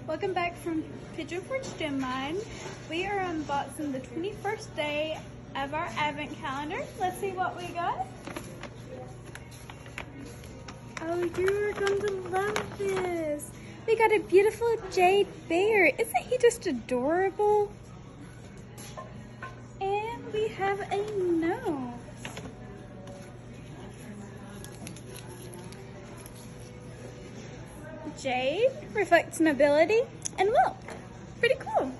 Welcome back from Pigeon Forge Gem Mine. We are unboxing the 21st day of our advent calendar. Let's see what we got. Oh, you're going to love this. We got a beautiful jade bear. Isn't he just adorable? And we have a nose. Jade reflects nobility and wealth. Pretty cool.